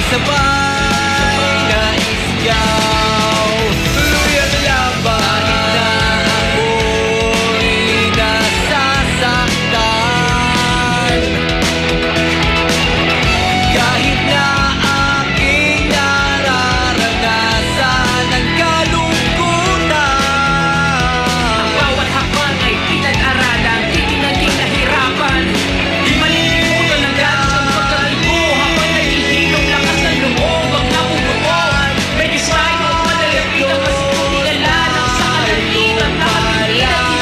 sabay na isigaw. Tuloy ang laban kahit na ako'y nasasaktan. Kahit na aking nararanasan ang kalungkutan. Ang bawat hakbang ay pinag-aralan, titinaging nahirapan. Di malilimutan ang dati ng pagkakalbo habang nahihilong lakas ng loob ang napupuan. May design o malalapit ang masipiligalan ang sa kalalitan na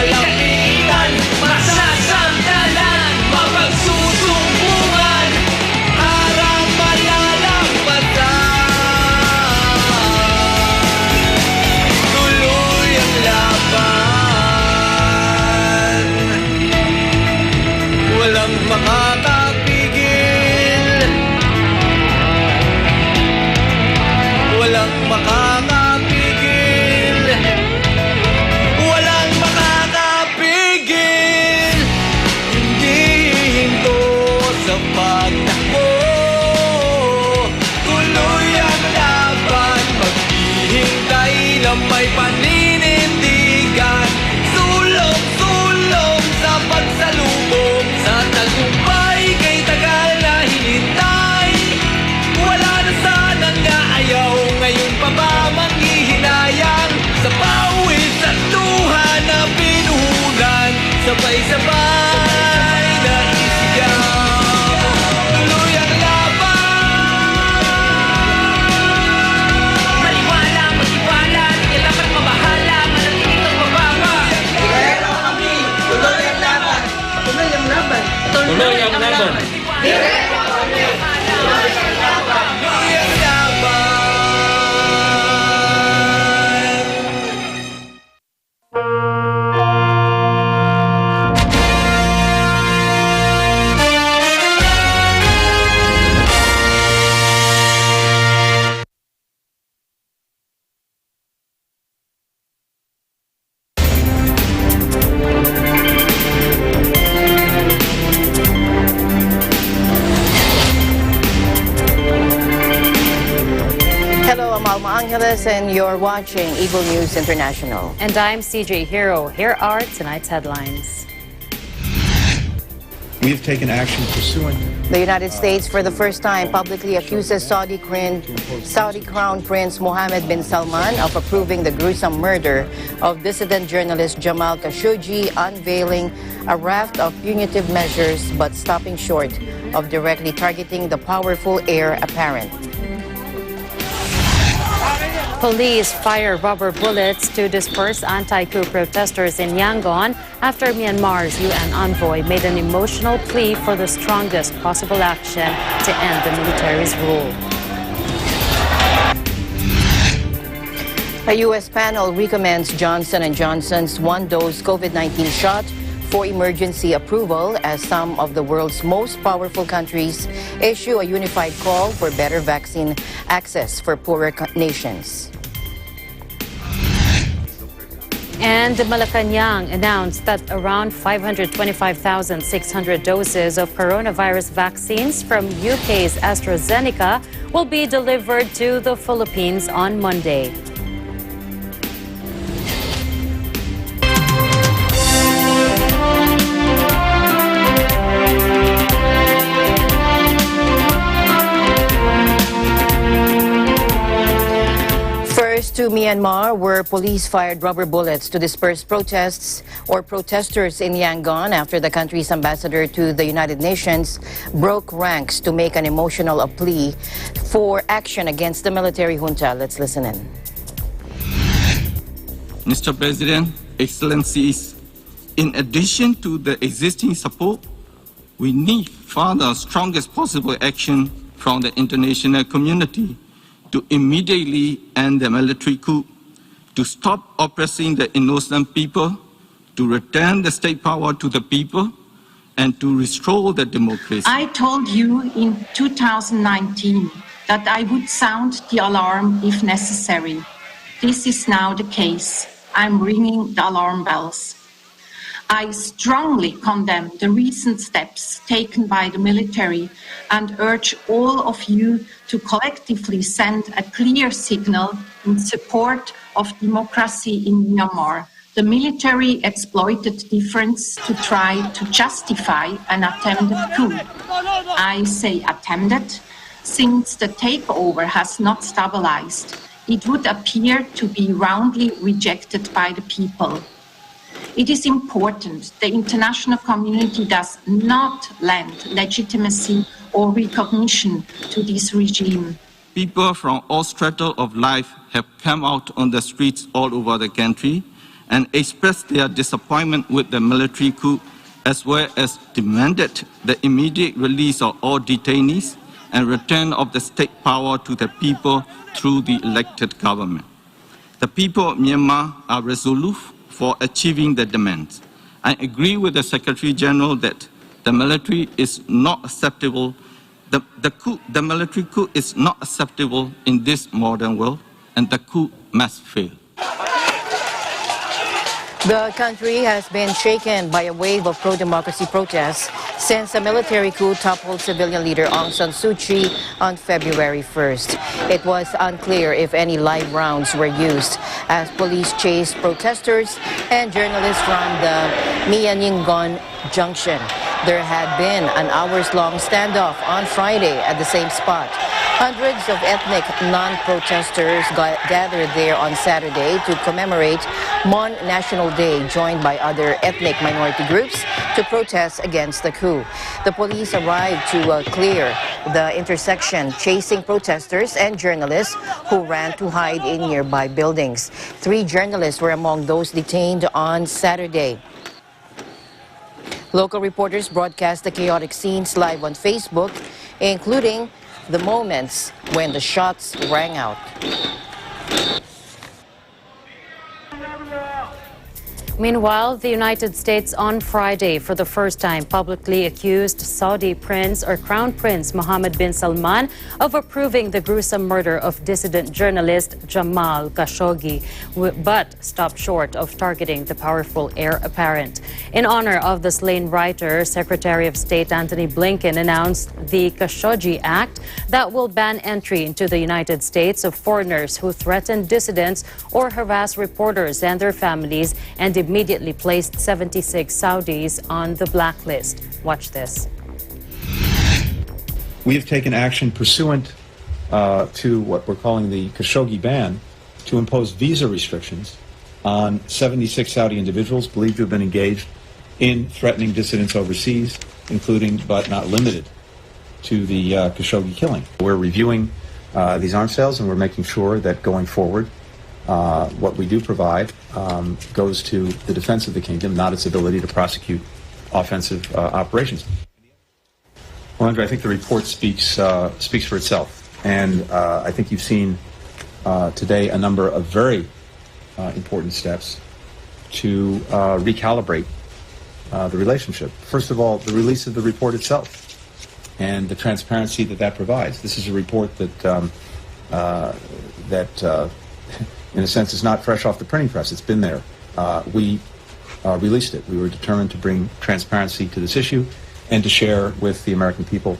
kapilitan. Masasandalan, mapagsusumbungan. Harang malalampasan. Tuloy ang laban. Walang makakapigil. Walang makakapigil. Walang makakapigil. Hindi hinto sa pagtakbo. Tuloy ang laban. Maghihintay na may paninindigan. Sulong-sulong sa pagsalubong. Sa tagumpay kay tagal na hinintay. Wala na sanang naayaw. Ngayon pa ba manghihinayang? Sa pawis at luha na pinuhunan. Sabay-sabay na isigaw. Tuloy ang laban. Maniwala, magtiwala, di dapat mabahala, manatiling ang mababa. Tirero kami, tuloy ang laban. Tuloy ang laban. Tuloy ang laban. Tirero kami, tuloy ang laban. Tuloy ang laban. Hello, I'm Alma Angeles, and you're watching Eagle News International. And I'm CJ Hero. Here are tonight's headlines. We have taken action pursuant. The United States, for the first time, publicly accuses Saudi Crown Prince Mohammed bin Salman of approving the gruesome murder of dissident journalist Jamal Khashoggi, unveiling a raft of punitive measures but stopping short of directly targeting the powerful heir apparent. Police fire rubber bullets to disperse anti-coup protesters in Yangon after Myanmar's UN envoy made an emotional plea for the strongest possible action to end the military's rule. A U.S. panel recommends Johnson & Johnson's one-dose COVID-19 shot for emergency approval as some of the world's most powerful countries issue a unified call for better vaccine access for poorer nations. And Malacanang announced that around 525,600 doses of coronavirus vaccines from UK's AstraZeneca will be delivered to the Philippines on Monday. To Myanmar, where police fired rubber bullets to disperse protests or protesters in Yangon after the country's ambassador to the United Nations broke ranks to make an emotional plea for action against the military junta. Let's listen in. Mr. President, Excellencies, in addition to the existing support, we need further strongest possible action from the international community to immediately end the military coup, to stop oppressing the innocent people, to return the state power to the people, and to restore the democracy. I told you in 2019 that I would sound the alarm if necessary. This is now the case. I'm ringing the alarm bells. I strongly condemn the recent steps taken by the military and urge all of you to collectively send a clear signal in support of democracy in Myanmar. The military exploited difference to try to justify an attempted coup. I say attempted, since the takeover has not stabilized. It would appear to be roundly rejected by the people. It is important the international community does not lend legitimacy or recognition to this regime. People from all strata of life have come out on the streets all over the country and expressed their disappointment with the military coup, as well as demanded the immediate release of all detainees and return of the state power to the people through the elected government. The people of Myanmar are resolute for achieving the demands. I agree with the Secretary General that the military is not acceptable. The military coup is not acceptable in this modern world, and the coup must fail. The country has been shaken by a wave of pro-democracy protests since a military coup toppled civilian leader Aung San Suu Kyi on February 1st. It was unclear if any live rounds were used as police chased protesters and journalists from the Myanmar Junction. There had been an hours-long standoff on Friday at the same spot. Hundreds of ethnic non-protesters gathered there on Saturday to commemorate Mon National Day, joined by other ethnic minority groups to protest against the coup. The police arrived to clear the intersection, chasing protesters and journalists who ran to hide in nearby buildings. 3 journalists were among those detained on Saturday. Local reporters broadcast the chaotic scenes live on Facebook, including the moments when the shots rang out. Meanwhile, the United States on Friday, for the first time, publicly accused Saudi Prince or Crown Prince Mohammed bin Salman of approving the gruesome murder of dissident journalist Jamal Khashoggi, but stopped short of targeting the powerful heir apparent. In honor of the slain writer, Secretary of State Antony Blinken announced the Khashoggi Act that will ban entry into the United States of foreigners who threaten dissidents or harass reporters and their families, and immediately placed 76 Saudis on the blacklist. Watch this. We have taken action pursuant to what we're calling the Khashoggi ban to impose visa restrictions on 76 Saudi individuals believed to have been engaged in threatening dissidents overseas, including but not limited to the Khashoggi killing. We're reviewing these arms sales, and we're making sure that going forward, what we do provide goes to the defense of the kingdom, not its ability to prosecute offensive operations. Well, Andre, I think the report speaks for itself, and I think you've seen today a number of very important steps to recalibrate the relationship. First of all, the release of the report itself and the transparency that provides. This is a report that in a sense, is not fresh off the printing press. It's been there. We released it. We were determined to bring transparency to this issue and to share with the American people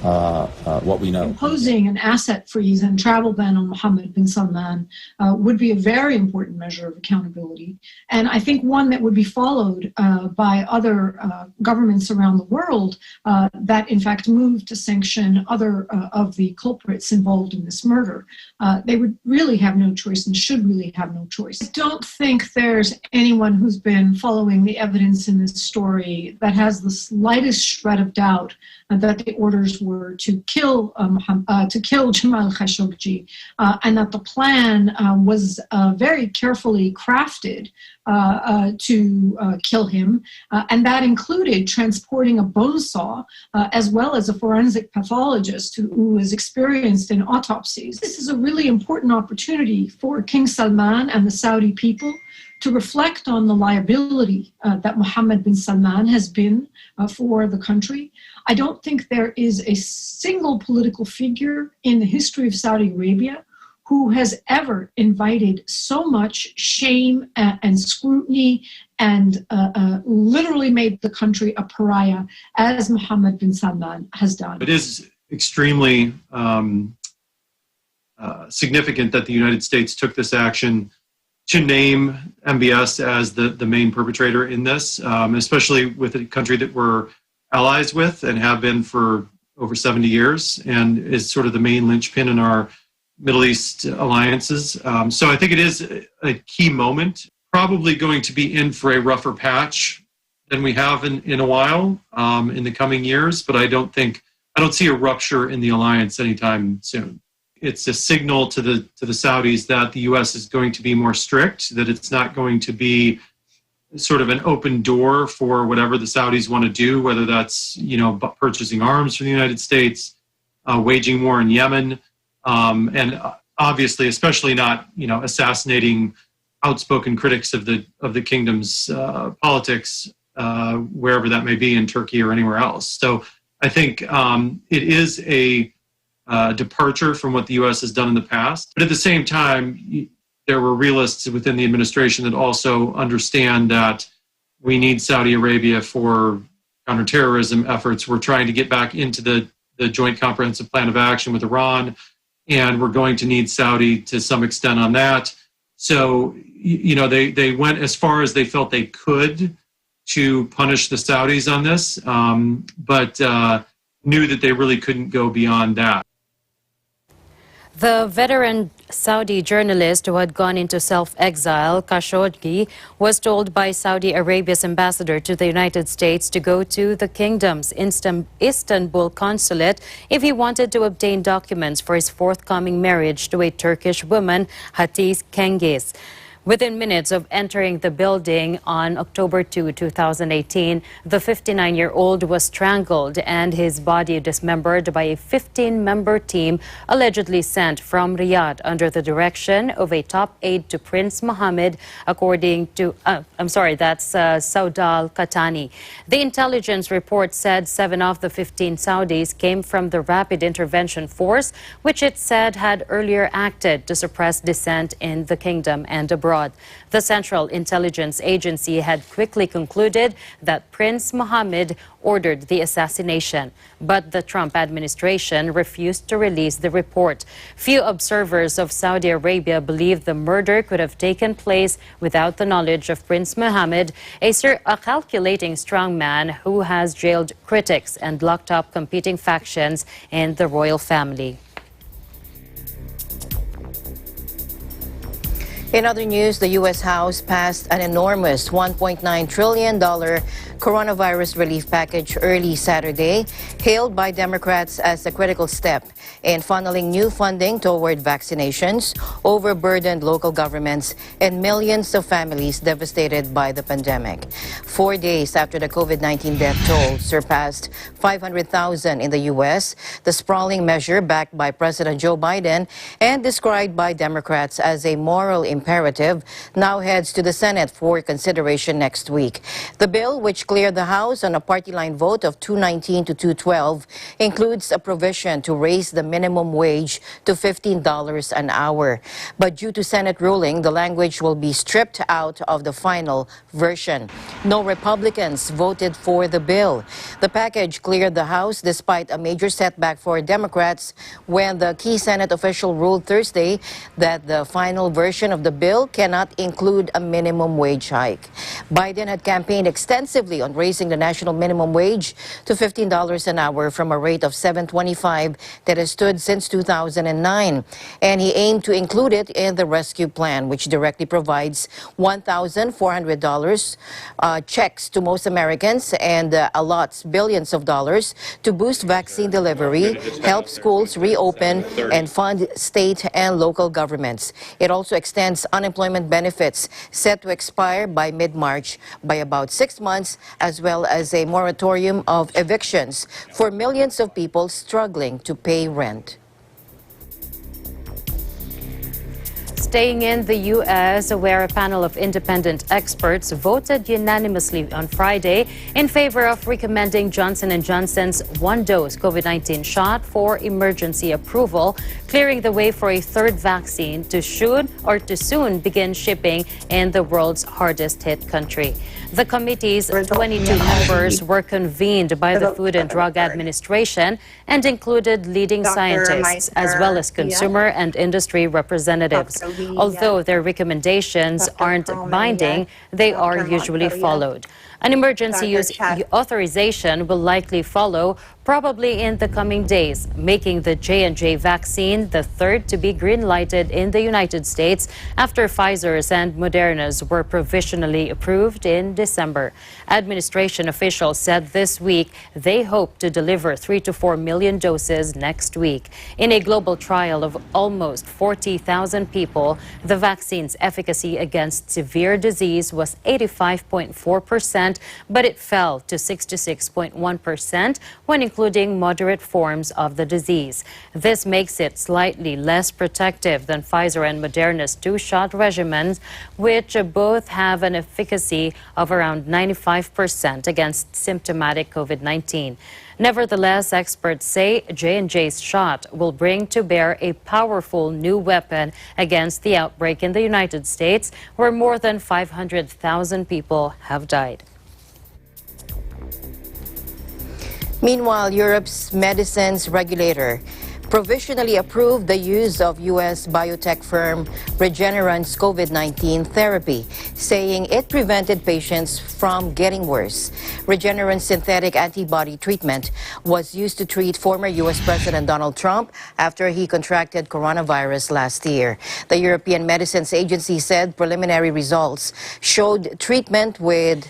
what we know. Imposing an asset freeze and travel ban on Mohammed bin Salman would be a very important measure of accountability, and I think one that would be followed by other governments around the world that in fact move to sanction other of the culprits involved in this murder. They would really have no choice and should really have no choice. I don't think there's anyone who's been following the evidence in this story that has the slightest shred of doubt that the orders were to kill Jamal Khashoggi, and that the plan was very carefully crafted to kill him, and that included transporting a bone saw as well as a forensic pathologist who is experienced in autopsies. This is a really important opportunity for King Salman and the Saudi people to reflect on the liability that Mohammed bin Salman has been for the country. I don't think there is a single political figure in the history of Saudi Arabia who has ever invited so much shame and scrutiny and literally made the country a pariah as Mohammed bin Salman has done. It is extremely significant that the United States took this action to name MBS as the main perpetrator in this, especially with a country that we're allies with and have been for over 70 years and is sort of the main linchpin in our Middle East alliances. So I think it is a key moment, probably going to be in for a rougher patch than we have in a while in the coming years, but I don't see a rupture in the alliance anytime soon. It's a signal to the Saudis that the U.S. is going to be more strict, that it's not going to be sort of an open door for whatever the Saudis want to do, whether that's, purchasing arms from the United States, waging war in Yemen, and obviously, especially not, assassinating outspoken critics of the kingdom's politics, wherever that may be in Turkey or anywhere else. So I think it is a departure from what the U.S. has done in the past. But at the same time, there were realists within the administration that also understand that we need Saudi Arabia for counterterrorism efforts. We're trying to get back into the Joint Comprehensive Plan of Action with Iran, and we're going to need Saudi to some extent on that. So, they went as far as they felt they could to punish the Saudis on this, but knew that they really couldn't go beyond that. The veteran Saudi journalist who had gone into self-exile, Khashoggi, was told by Saudi Arabia's ambassador to the United States to go to the kingdom's Istanbul consulate if he wanted to obtain documents for his forthcoming marriage to a Turkish woman, Hatice Cengiz. Within minutes of entering the building on October 2, 2018, the 59-year-old was strangled and his body dismembered by a 15-member team allegedly sent from Riyadh under the direction of a top aide to Prince Mohammed, according to, Saudal Katani. The intelligence report said 7 of the 15 Saudis came from the Rapid Intervention Force, which it said had earlier acted to suppress dissent in the kingdom and abroad. The Central Intelligence Agency had quickly concluded that Prince Mohammed ordered the assassination, but the Trump administration refused to release the report. Few observers of Saudi Arabia believe the murder could have taken place without the knowledge of Prince Mohammed, a calculating strongman who has jailed critics and locked up competing factions in the royal family. In other news, the U.S. House passed an enormous $1.9 trillion coronavirus relief package early Saturday, hailed by Democrats as a critical step in funneling new funding toward vaccinations, overburdened local governments, and millions of families devastated by the pandemic. 4 days after the COVID-19 death toll surpassed 500,000 in the U.S., the sprawling measure backed by President Joe Biden and described by Democrats as a moral imperative now heads to the Senate for consideration next week. The bill, which cleared the House on a party line vote of 219 to 212, includes a provision to raise the minimum wage to $15 an hour. But due to Senate ruling, the language will be stripped out of the final version. No Republicans voted for the bill. The package cleared the House despite a major setback for Democrats when the key Senate official ruled Thursday that the final version of the bill cannot include a minimum wage hike. Biden had campaigned extensively on raising the national minimum wage to $15 an hour from a rate of $7.25 that has stood since 2009. And he aimed to include it in the rescue plan, which directly provides $1,400 checks to most Americans and allots billions of dollars to boost vaccine delivery, help schools reopen, and fund state and local governments. It also extends unemployment benefits set to expire by mid-March by about 6 months, as well as a moratorium of evictions for millions of people struggling to pay rent. Staying in the U.S., where a panel of independent experts voted unanimously on Friday in favor of recommending Johnson & Johnson's one-dose COVID-19 shot for emergency approval, clearing the way for a third vaccine to soon begin shipping in the world's hardest-hit country. The committee's 22 members were convened by the Food and Drug Administration and included leading scientists as well as consumer and industry representatives. Although their recommendations aren't binding, they are usually followed. An emergency use authorization will likely follow, probably in the coming days, making the J&J vaccine the third to be green-lighted in the United States after Pfizer's and Moderna's were provisionally approved in December. Administration officials said this week they hope to deliver 3 to 4 million doses next week. In a global trial of almost 40,000 people, the vaccine's efficacy against severe disease was 85.4%, but it fell to 66.1% when including moderate forms of the disease. This makes it slightly less protective than Pfizer and Moderna's two-shot regimens, which both have an efficacy of around 95% against symptomatic COVID-19. Nevertheless, experts say J&J's shot will bring to bear a powerful new weapon against the outbreak in the United States, where more than 500,000 people have died. Meanwhile, Europe's medicines regulator provisionally approved the use of U.S. biotech firm Regeneron's COVID-19 therapy, saying it prevented patients from getting worse. Regeneron's synthetic antibody treatment was used to treat former U.S. President Donald Trump after he contracted coronavirus last year. The European Medicines Agency said preliminary results showed treatment with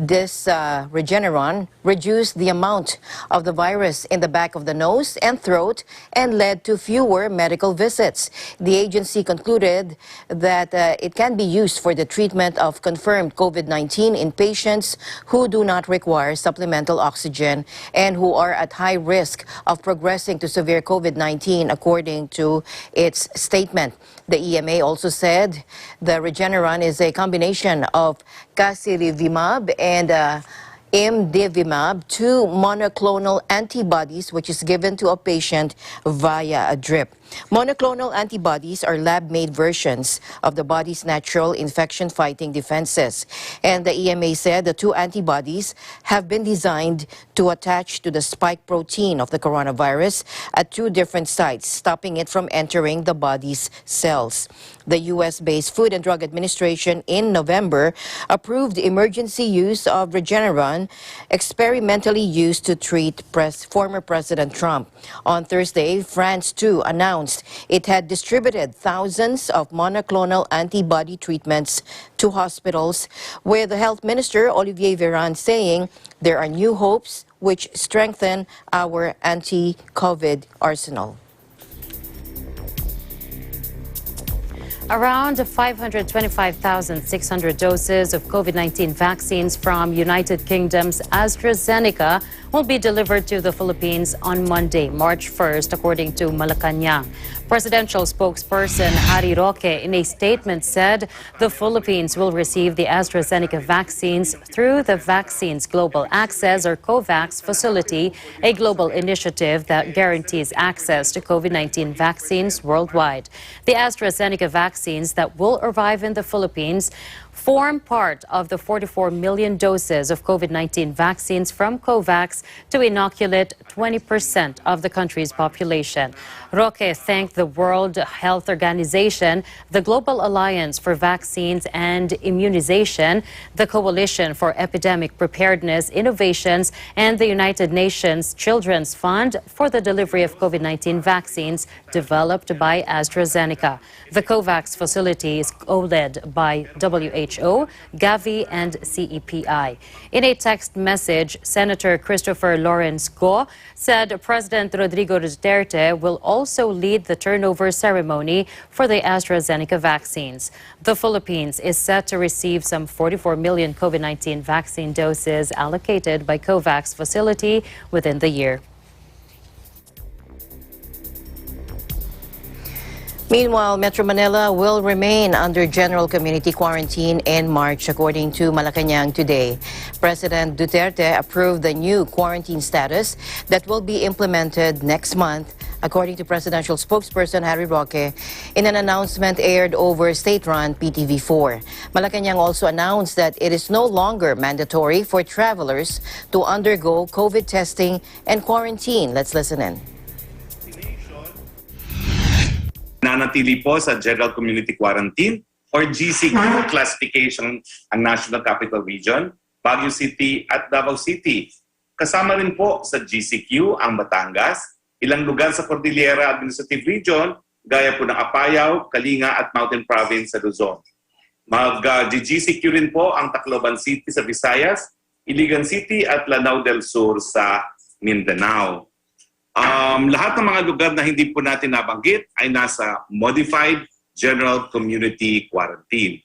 this Regeneron reduced the amount of the virus in the back of the nose and throat and led to fewer medical visits. The agency concluded that it can be used for the treatment of confirmed COVID-19 in patients who do not require supplemental oxygen and who are at high risk of progressing to severe COVID-19, according to its statement. The EMA also said the Regeneron is a combination of casirivimab and imdevimab, two monoclonal antibodies which is given to a patient via a drip. Monoclonal antibodies are lab-made versions of the body's natural infection-fighting defenses. And the EMA said the two antibodies have been designed to attach to the spike protein of the coronavirus at two different sites, stopping it from entering the body's cells. The U.S.-based Food and Drug Administration in November approved emergency use of Regeneron, experimentally used to treat former President Trump. On Thursday, France too announced it had distributed thousands of monoclonal antibody treatments to hospitals, with the Health Minister Olivier Véran saying there are new hopes which strengthen our anti-COVID arsenal. Around 525,600 doses of COVID-19 vaccines from United Kingdom's AstraZeneca will be delivered to the Philippines on Monday, March 1st, according to Malacanang. Presidential spokesperson Harry Roque in a statement said the Philippines will receive the AstraZeneca vaccines through the Vaccines Global Access or COVAX facility, a global initiative that guarantees access to COVID-19 vaccines worldwide. The AstraZeneca vaccines that will arrive in the Philippines form part of the 44 million doses of COVID-19 vaccines from COVAX to inoculate 20% of the country's population. Roque thanked the World Health Organization, the Global Alliance for Vaccines and Immunization, the Coalition for Epidemic Preparedness Innovations, and the United Nations Children's Fund for the delivery of COVID-19 vaccines developed by AstraZeneca. The COVAX facility is co-led by WHO, Gavi, and CEPI. In a text message, Senator Christopher Lawrence Go said President Rodrigo Duterte will also lead the turnover ceremony for the AstraZeneca vaccines. The Philippines is set to receive some 44 million COVID-19 vaccine doses allocated by COVAX facility within the year. Meanwhile, Metro Manila will remain under general community quarantine in March, according to Malacanang today. President Duterte approved the new quarantine status that will be implemented next month, according to presidential spokesperson Harry Roque, in an announcement aired over state-run PTV4. Malacanang also announced that it is no longer mandatory for travelers to undergo COVID testing and quarantine. Let's listen in. Nanatili po sa General Community Quarantine or GCQ classification ang National Capital Region, Baguio City at Davao City. Kasama rin po sa GCQ ang Batangas, ilang lugar sa Cordillera Administrative Region, gaya po ng Apayao, Kalinga at Mountain Province sa Luzon. Mag-GCQ rin po ang Tacloban City sa Visayas, Iligan City at Lanao del Sur sa Mindanao. Lahat ng mga lugar na hindi po natin nabanggit ay nasa Modified General Community Quarantine.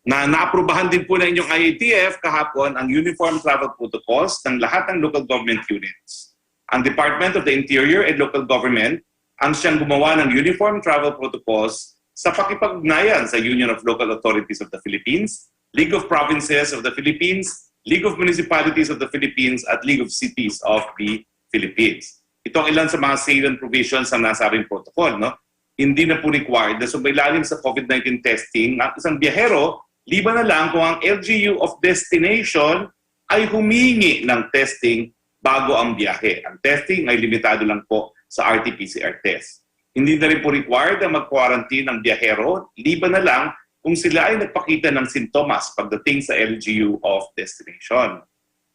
Naaprubahan din po ng inyong IATF kahapon ang Uniform Travel Protocols ng lahat ng local government units. Ang Department of the Interior and Local Government ang siyang gumawa ng Uniform Travel Protocols sa pakipag-ugnayan sa Union of Local Authorities of the Philippines, League of Provinces of the Philippines, League of Municipalities of the Philippines at League of Cities of the Philippines. Ito ang ilan sa mga salient provisions ng nasabing protocol. No? Hindi na po required na sumailalim sa COVID-19 testing ang isang biyahero, liban na lang kung ang LGU of destination ay humingi ng testing bago ang biyahe. Ang testing ay limitado lang po sa RT-PCR test. Hindi na rin po required na mag-quarantine ang biyahero, liban na lang kung sila ay nagpakita ng sintomas pagdating sa LGU of destination.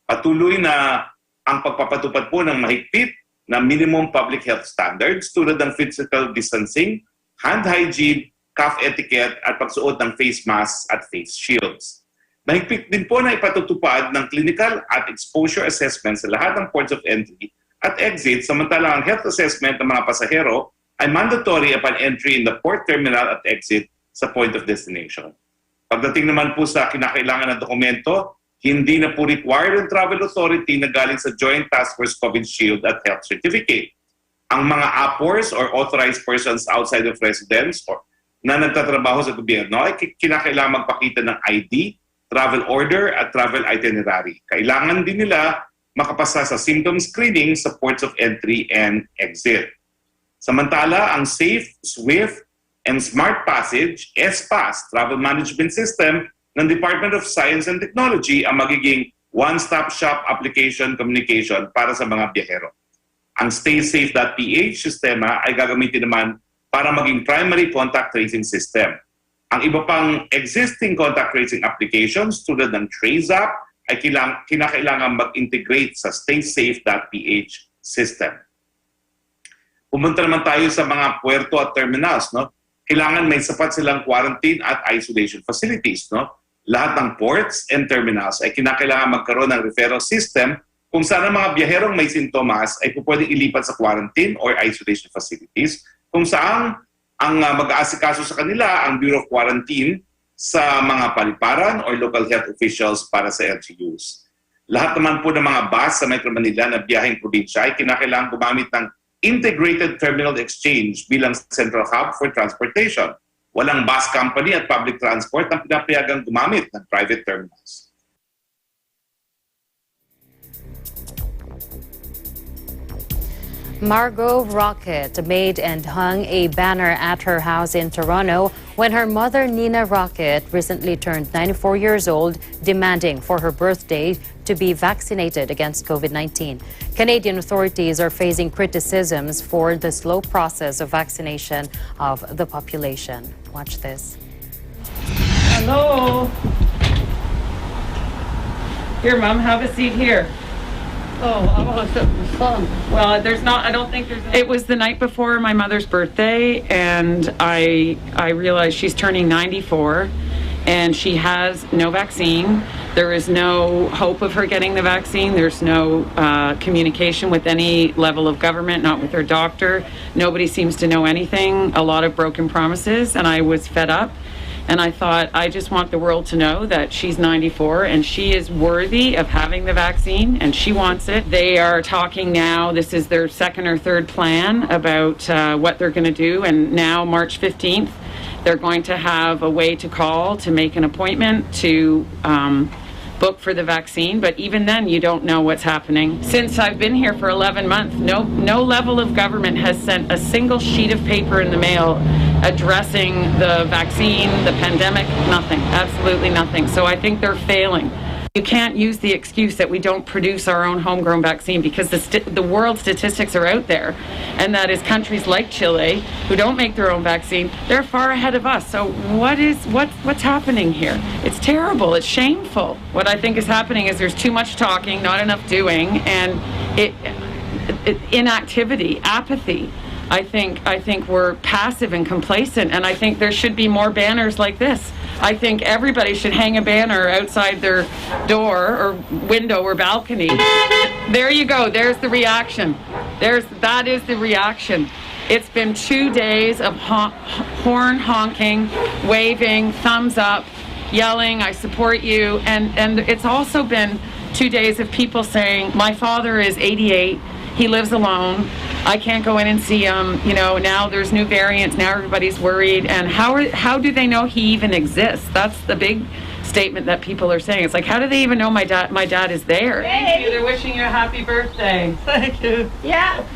Patuloy na ang pagpapatupad po ng mahigpit na minimum public health standards tulad ng physical distancing, hand hygiene, cough etiquette at pagsuot ng face masks at face shields. Mahigpit din po na ipatutupad ng clinical at exposure assessment sa lahat ng ports of entry at exit, samantalang ang health assessment ng mga pasahero ay mandatory upon entry in the port terminal at exit sa point of destination. Pagdating naman po sa kinakailangan ng dokumento, hindi na po required ang travel authority na galing sa Joint Task Force COVID Shield at Health Certificate. Ang mga APORs or authorized persons outside of residence or na nagtatrabaho sa gobyerno ay kinakailangan magpakita ng ID, travel order at travel itinerary. Kailangan din nila makapasa sa symptom screening sa ports of entry and exit. Samantala, ang Safe, Swift, and Smart Passage, SPAS, Travel Management System, ng Department of Science and Technology ang magiging one-stop shop application communication para sa mga biyahero. Ang StaySafe.ph sistema ay gagamitin naman para maging primary contact tracing system. Ang iba pang existing contact tracing applications tulad ng TraceApp ay kinakailangan mag-integrate sa StaySafe.ph system. Pumunta naman tayo sa mga puerto at terminals. No? Kailangan may sapat silang quarantine at isolation facilities. No? Lahat ng ports and terminals ay kinakailangan magkaroon ng referral system kung saan ang mga biyaherong may sintomas ay pwedeng ilipat sa quarantine or isolation facilities, kung saan ang mag-aasikaso sa kanila ang Bureau of Quarantine sa mga paliparan or local health officials para sa LGUs. Lahat naman po ng mga bus sa Metro Manila na biyaheng probinsya ay kinakailangan gumamit ng Integrated Terminal Exchange bilang central hub for transportation. Walang bus company at public transport ang pinapayagang gumamit ng private terminals. Margot Rocket made and hung a banner at her house in Toronto when her mother, Nina Rocket, recently turned 94 years old, demanding for her birthday to be vaccinated against COVID-19. Canadian authorities are facing criticisms for the slow process of vaccination of the population. Watch this. Hello. Here, Mom, have a seat here. Oh, I want to sit in the sun. Well, there's not, I don't think there's... It was the night before my mother's birthday, and I realized she's turning 94, and she has no vaccine. There is no hope of her getting the vaccine. There's no communication with any level of government, not with her doctor. Nobody seems to know anything. A lot of broken promises, and I was fed up. And I thought, I just want the world to know that she's 94 and she is worthy of having the vaccine and she wants it. They are talking now, this is their second or third plan about what they're going to do. And now March 15th, they're going to have a way to call to make an appointment to book for the vaccine, but even then you don't know what's happening. Since I've been here for 11 months, no level of government has sent a single sheet of paper in the mail addressing the vaccine, the pandemic, nothing, absolutely nothing. So I think they're failing. You can't use the excuse that we don't produce our own homegrown vaccine because the world statistics are out there, and that is countries like Chile who don't make their own vaccine, they're far ahead of us. So what's happening here? It's terrible. It's shameful. What I think is happening is there's too much talking, not enough doing, and inactivity, apathy. I think we're passive and complacent, and I think there should be more banners like this. I think everybody should hang a banner outside their door or window or balcony. There you go. There's the reaction. That is the reaction. It's been 2 days of horn honking, waving, thumbs up, yelling, I support you. And it's also been 2 days of people saying, my father is 88. He lives alone. I can't go in and see him. You know, now there's new variants. Now everybody's worried. And how do they know he even exists? That's the big statement that people are saying. It's like, how do they even know my dad is there? Thank you. They're wishing you a happy birthday. Thank you. Yeah.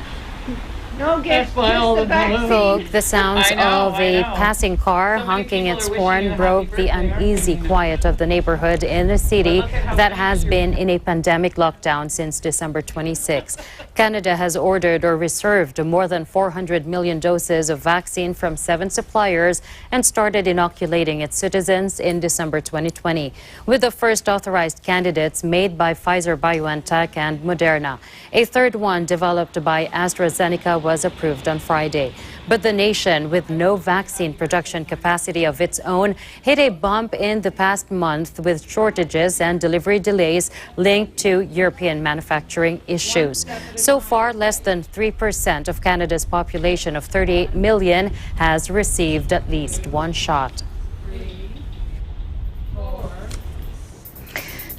No gift, just the vaccine. The sounds of a passing car honking its horn broke the uneasy quiet of the neighborhood in a city that has been in a pandemic lockdown since December 26. Canada has ordered or reserved more than 400 million doses of vaccine from 7 suppliers and started inoculating its citizens in December 2020, with the first authorized candidates made by Pfizer-BioNTech and Moderna. A third one developed by AstraZeneca was approved on Friday. But the nation, with no vaccine production capacity of its own, hit a bump in the past month with shortages and delivery delays linked to European manufacturing issues. So far, less than 3% of Canada's population of 38 million has received at least one shot.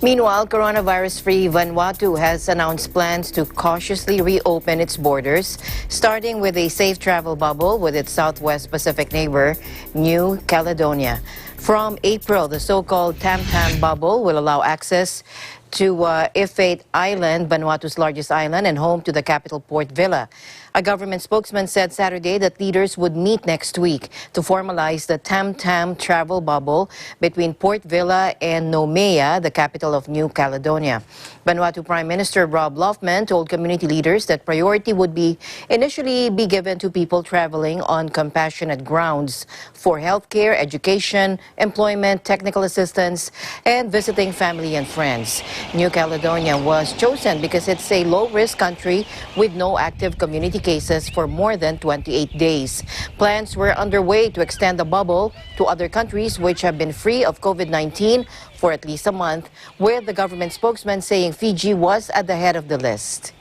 Meanwhile, coronavirus-free Vanuatu has announced plans to cautiously reopen its borders, starting with a safe travel bubble with its Southwest Pacific neighbor, New Caledonia. From April, the so-called Tam-Tam bubble will allow access to Ifate Island, Vanuatu's largest island and home to the capital Port Vila. A government spokesman said Saturday that leaders would meet next week to formalize the Tam-Tam travel bubble between Port Vila and Nomea, the capital of New Caledonia. Vanuatu Prime Minister Rob Lofman told community leaders that priority would initially be given to people traveling on compassionate grounds for healthcare, education, employment, technical assistance, and visiting family and friends. New Caledonia was chosen because it's a low-risk country with no active community cases for more than 28 days. Plans were underway to extend the bubble to other countries which have been free of COVID-19 for at least a month, with the government spokesman saying Fiji was at the head of the list.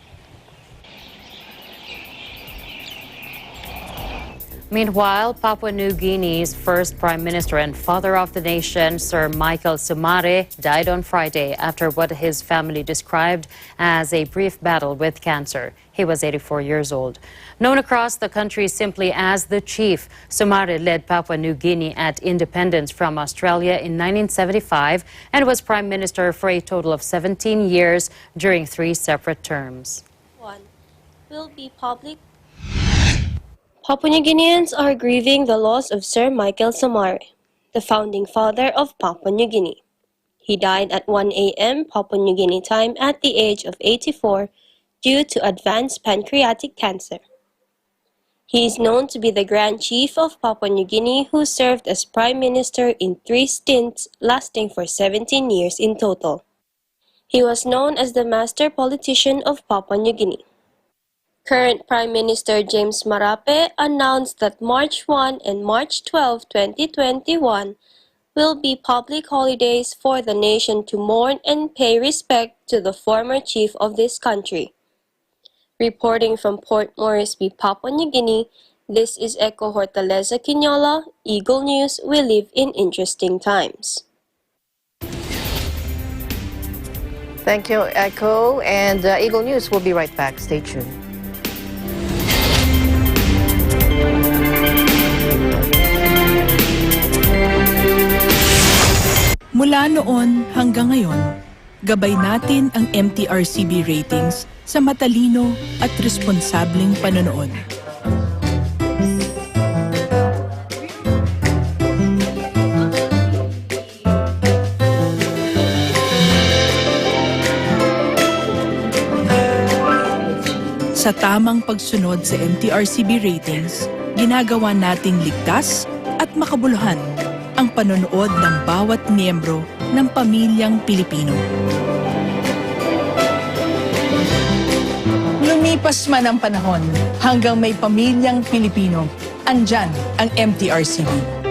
Meanwhile, Papua New Guinea's first prime minister and father of the nation, Sir Michael Somare, died on Friday after what his family described as a brief battle with cancer. He was 84 years old. Known across the country simply as the Chief, Somare led Papua New Guinea at independence from Australia in 1975 and was prime minister for a total of 17 years during 3 separate terms. One will be public. Papua New Guineans are grieving the loss of Sir Michael Somare, the founding father of Papua New Guinea. He died at 1 a.m. Papua New Guinea time at the age of 84 due to advanced pancreatic cancer. He is known to be the Grand Chief of Papua New Guinea who served as Prime Minister in 3 stints lasting for 17 years in total. He was known as the master politician of Papua New Guinea. Current Prime Minister James Marape announced that March 1 and March 12, 2021 will be public holidays for the nation to mourn and pay respect to the former chief of this country. Reporting from Port Moresby, Papua New Guinea, This is Echo Hortaleza Quinola, Eagle News. We live in interesting times. Thank you, Echo. And Eagle News will be right back. Stay tuned. Mula noon hanggang ngayon, gabay natin ang MTRCB ratings sa matalino at responsableng panonood. Sa tamang pagsunod sa MTRCB ratings, ginagawa nating ligtas at makabuluhan ang panonood ng bawat miyembro ng pamilyang Pilipino. Lumipas man ang panahon, hanggang may pamilyang Pilipino, andyan ang MTRCB.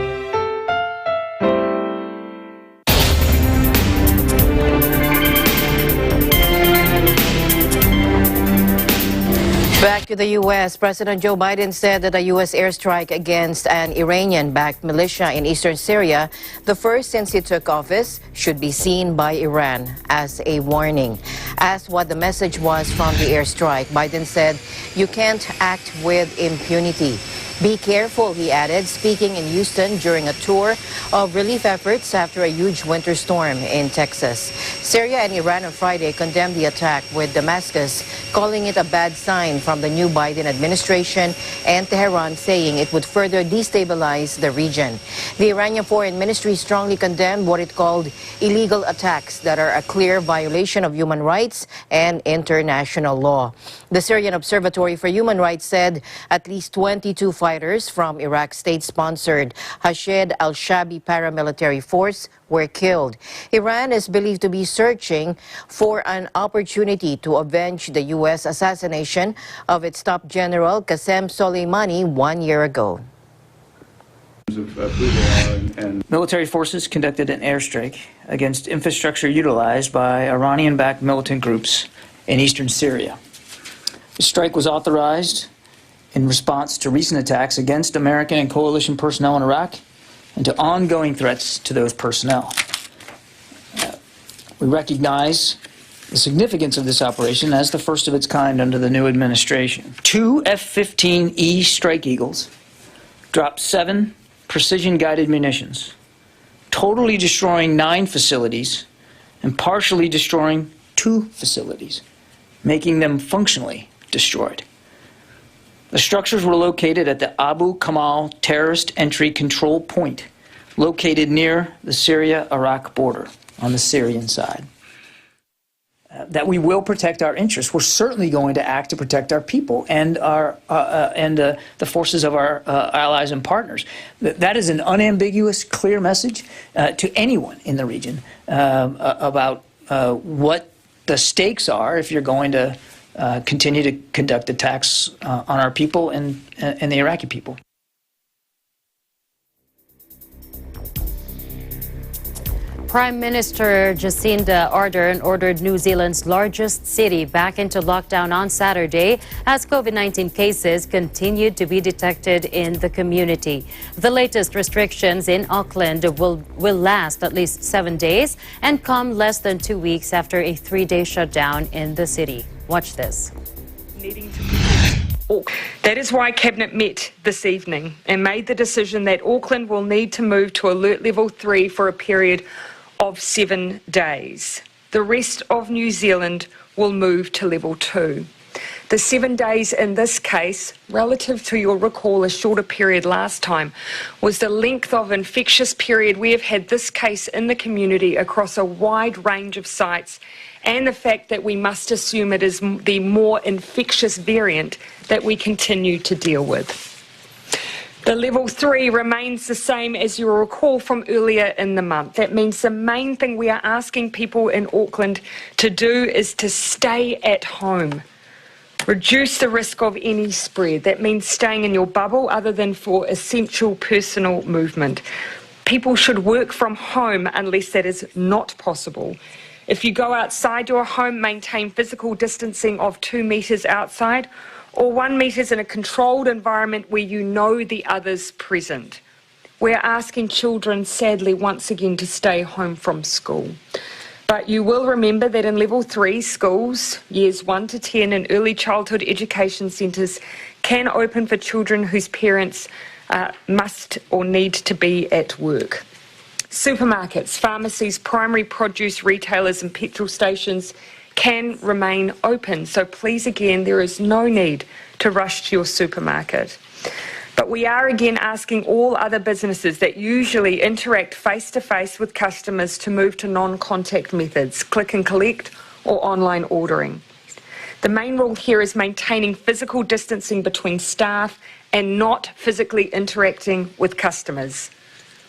Back to the U.S., President Joe Biden said that a U.S. airstrike against an Iranian-backed militia in eastern Syria, the first since he took office, should be seen by Iran as a warning. Asked what the message was from the airstrike, Biden said, "You can't act with impunity. Be careful," he added, speaking in Houston during a tour of relief efforts after a huge winter storm in Texas. Syria and Iran on Friday condemned the attack, with Damascus calling it a bad sign from the new Biden administration and Tehran saying it would further destabilize the region. The Iranian Foreign Ministry strongly condemned what it called illegal attacks that are a clear violation of human rights and international law. The Syrian Observatory for Human Rights said at least 22 fighters from Iraq's state-sponsored Hashed al-Shabi paramilitary force were killed. Iran is believed to be searching for an opportunity to avenge the U.S. assassination of its top general, Qasem Soleimani, 1 year ago. Military forces conducted an airstrike against infrastructure utilized by Iranian-backed militant groups in eastern Syria. The strike was authorized in response to recent attacks against American and coalition personnel in Iraq and to ongoing threats to those personnel. We recognize the significance of this operation as the first of its kind under the new administration. 2 F-15E Strike Eagles dropped 7 precision-guided munitions, totally destroying 9 facilities and partially destroying 2 facilities, making them functionally destroyed. The structures were located at the Abu Kamal terrorist entry control point, located near the Syria-Iraq border on the Syrian side. That we will protect our interests. We're certainly going to act to protect our people and the forces of our allies and partners. That is an unambiguous, clear message to anyone in the region about what the stakes are if you're going to continue to conduct attacks on our people and the Iraqi people. Prime Minister Jacinda Ardern ordered New Zealand's largest city back into lockdown on Saturday as COVID-19 cases continued to be detected in the community. The latest restrictions in Auckland will last at least 7 days and come less than 2 weeks after a 3-day shutdown in the city. Watch this. That is why Cabinet met this evening and made the decision that Auckland will need to move to Alert Level 3 for a period of 7 days. The rest of New Zealand will move to Level 2. The 7 days in this case, relative to, you'll recall, a shorter period last time, was the length of infectious period we have had this case in the community across a wide range of sites, and the fact that we must assume it is the more infectious variant that we continue to deal with. The Level 3 remains the same as you'll recall from earlier in the month. That means the main thing we are asking people in Auckland to do is to stay at home. Reduce the risk of any spread. That means staying in your bubble other than for essential personal movement. People should work from home unless that is not possible. If you go outside your home, maintain physical distancing of 2 metres outside. or 1 metres in a controlled environment where you know the others present. We're asking children, sadly, once again to stay home from school. But you will remember that in Level 3 schools, years 1 to 10 and early childhood education centres can open for children whose parents must or need to be at work. Supermarkets, pharmacies, primary produce retailers and petrol stations can remain open. So please, again, there is no need to rush to your supermarket. But we are again asking all other businesses that usually interact face-to-face with customers to move to non-contact methods, click and collect or online ordering. The main rule here is maintaining physical distancing between staff and not physically interacting with customers.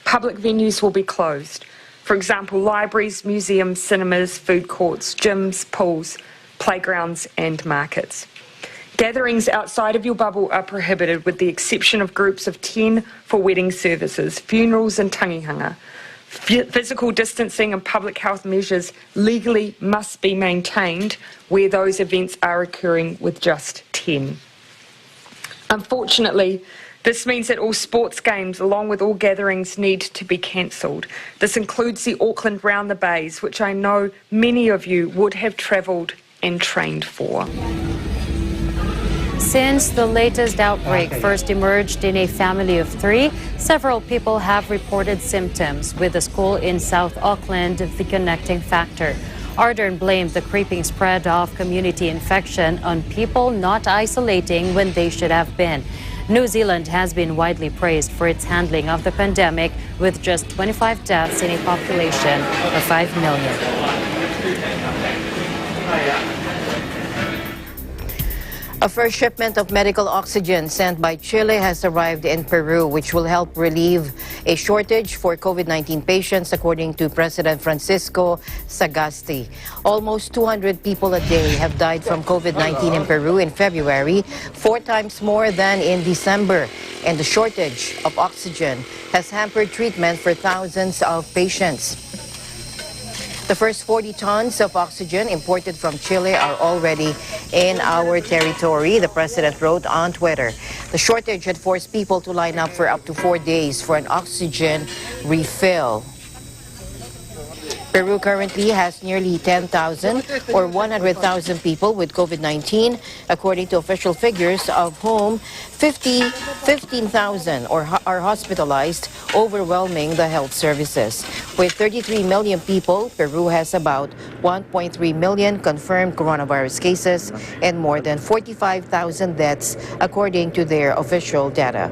Public venues will be closed. For example, libraries, museums, cinemas, food courts, gyms, pools, playgrounds and markets. Gatherings outside of your bubble are prohibited with the exception of groups of 10 for wedding services, funerals and tangihanga. Physical distancing and public health measures legally must be maintained where those events are occurring with just 10. Unfortunately, this means that all sports games, along with all gatherings, need to be cancelled. This includes the Auckland Round the Bays, which I know many of you would have travelled and trained for. Since the latest outbreak first emerged in a family of 3, several people have reported symptoms, with the school in South Auckland the connecting factor. Ardern blamed the creeping spread of community infection on people not isolating when they should have been. New Zealand has been widely praised for its handling of the pandemic, with just 25 deaths in a population of 5 million. A first shipment of medical oxygen sent by Chile has arrived in Peru, which will help relieve a shortage for COVID-19 patients, according to President Francisco Sagasti. Almost 200 people a day have died from COVID-19 in Peru in February, 4 times more than in December. And the shortage of oxygen has hampered treatment for thousands of patients. The first 40 tons of oxygen imported from Chile are already in our territory, the president wrote on Twitter. The shortage had forced people to line up for up to 4 days for an oxygen refill. Peru currently has nearly 10,000 or 100,000 people with COVID-19, according to official figures, of whom 15,000 are hospitalized, overwhelming the health services. With 33 million people, Peru has about 1.3 million confirmed coronavirus cases and more than 45,000 deaths, according to their official data.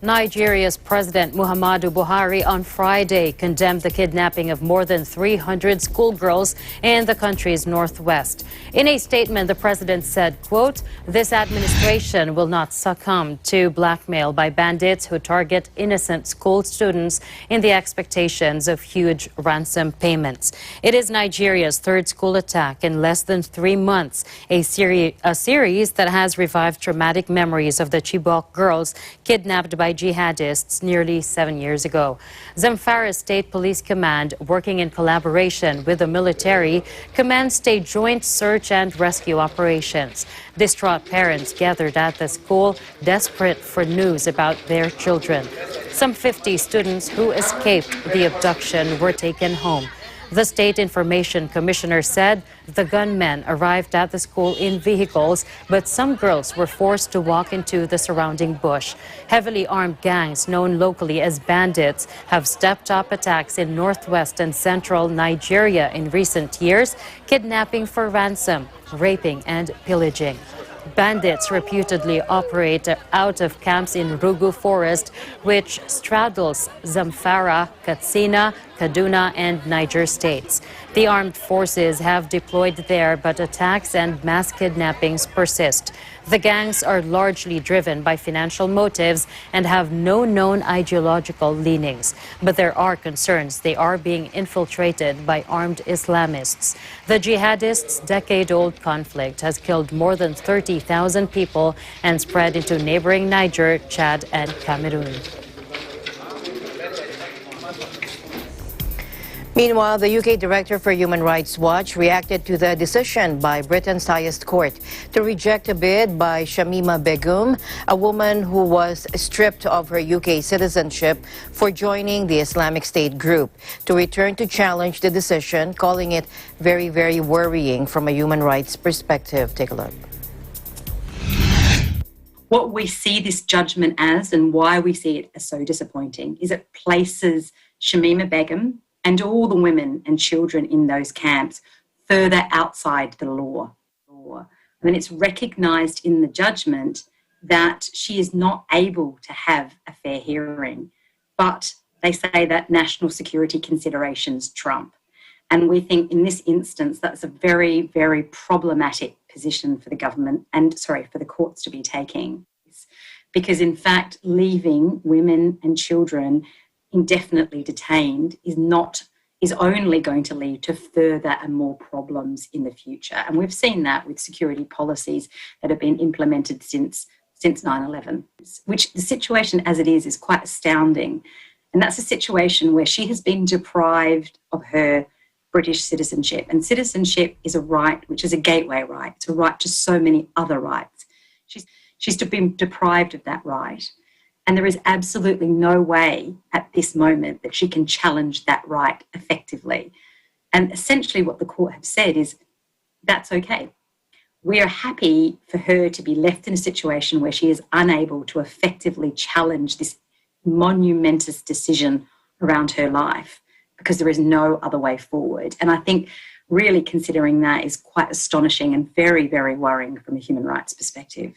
Nigeria's President Muhammadu Buhari on Friday condemned the kidnapping of more than 300 schoolgirls in the country's northwest. In a statement, the president said, quote, "This administration will not succumb to blackmail by bandits who target innocent school students in the expectations of huge ransom payments." It is Nigeria's 3rd school attack in less than 3 months, a series that has revived traumatic memories of the Chibok girls kidnapped by jihadists nearly 7 years ago. Zamfara State Police Command, working in collaboration with the military, commenced a joint search and rescue operations. Distraught parents gathered at the school, desperate for news about their children. Some 50 students who escaped the abduction were taken home. The State Information Commissioner said the gunmen arrived at the school in vehicles, but some girls were forced to walk into the surrounding bush. Heavily armed gangs known locally as bandits have stepped up attacks in northwest and central Nigeria in recent years, kidnapping for ransom, raping and pillaging. Bandits reputedly operate out of camps in Rugu Forest, which straddles Zamfara, Katsina, Kaduna, and Niger states. The armed forces have deployed there, but attacks and mass kidnappings persist. The gangs are largely driven by financial motives and have no known ideological leanings. But there are concerns they are being infiltrated by armed Islamists. The jihadists' decade-old conflict has killed more than 30,000 people and spread into neighboring Niger, Chad, and Cameroon. Meanwhile, the UK Director for Human Rights Watch reacted to the decision by Britain's highest court to reject a bid by Shamima Begum, a woman who was stripped of her UK citizenship for joining the Islamic State group, to return to challenge the decision, calling it very, very worrying from a human rights perspective. Take a look. What we see this judgment as, and why we see it as so disappointing, is it places Shamima Begum and all the women and children in those camps further outside the law. I mean, it's recognised in the judgment that she is not able to have a fair hearing, but they say that national security considerations trump. And we think in this instance that's a very, very problematic position for the government and, for the courts to be taking. Because in fact, leaving women and children indefinitely detained is only going to lead to further and more problems in the future. And we've seen that with security policies that have been implemented since 9/11, which the situation as it is quite astounding. And that's a situation where she has been deprived of her British citizenship. And citizenship is a right, which is a gateway right. It's a right to so many other rights. She's been deprived of that right. And there is absolutely no way at this moment that she can challenge that right effectively. And essentially what the court have said is, that's okay. We are happy for her to be left in a situation where she is unable to effectively challenge this monumentous decision around her life, because there is no other way forward. And I think really considering that is quite astonishing and very, very worrying from a human rights perspective.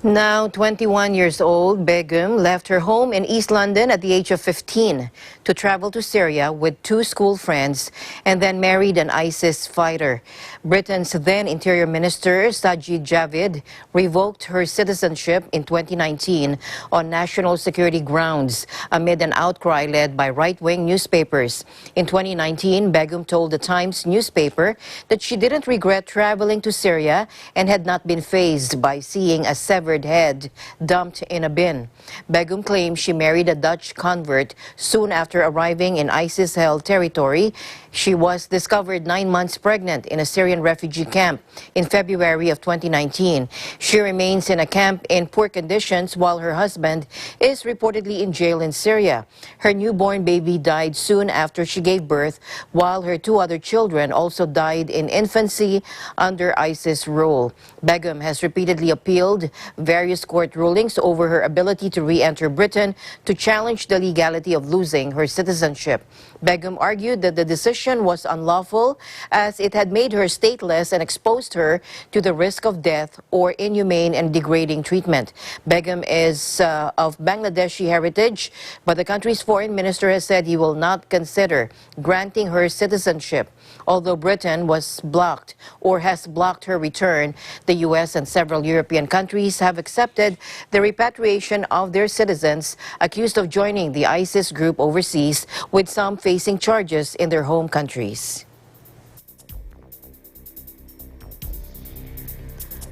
Now 21 years old, Begum left her home in East London at the age of 15 to travel to Syria with 2 school friends and then married an ISIS fighter. Britain's then Interior Minister Sajid Javid revoked her citizenship in 2019 on national security grounds amid an outcry led by right-wing newspapers. In 2019, Begum told the Times newspaper that she didn't regret traveling to Syria and had not been fazed by seeing a severed head dumped in a bin. Begum claims she married a Dutch convert soon after arriving in ISIS-held territory. She was discovered 9 months pregnant in a Syrian refugee camp in February of 2019. She remains in a camp in poor conditions while her husband is reportedly in jail in Syria. Her newborn baby died soon after she gave birth, while her 2 other children also died in infancy under ISIS rule. Begum has repeatedly appealed various court rulings over her ability to re-enter Britain to challenge the legality of losing her citizenship. Begum argued that the decision was unlawful as it had made her stateless and exposed her to the risk of death or inhumane and degrading treatment. Begum is of Bangladeshi heritage, but the country's foreign minister has said he will not consider granting her citizenship. Although Britain was blocked or has blocked her return, the U.S. and several European countries have accepted the repatriation of their citizens accused of joining the ISIS group overseas, with some facing charges in their home countries.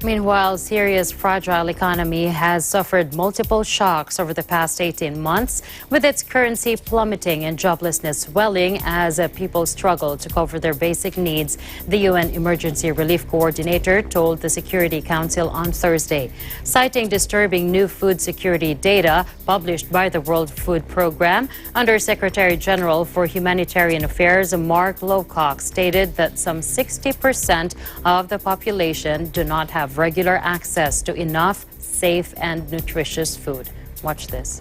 Meanwhile, Syria's fragile economy has suffered multiple shocks over the past 18 months, with its currency plummeting and joblessness swelling as people struggle to cover their basic needs, the UN Emergency Relief Coordinator told the Security Council on Thursday. Citing disturbing new food security data published by the World Food Programme, Under-Secretary General for Humanitarian Affairs Mark Lowcock stated that some 60% of the population do not have regular access to enough, safe, and nutritious food. Watch this.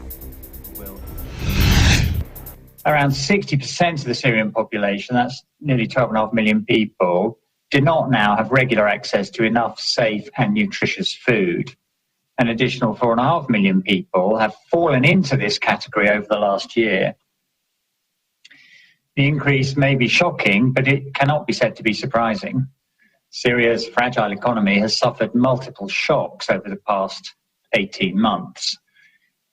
Around 60% of the Syrian population, that's nearly 12.5 million people, do not now have regular access to enough, safe, and nutritious food. An additional 4.5 million people have fallen into this category over the last year. The increase may be shocking, but it cannot be said to be surprising. Syria's fragile economy has suffered multiple shocks over the past 18 months.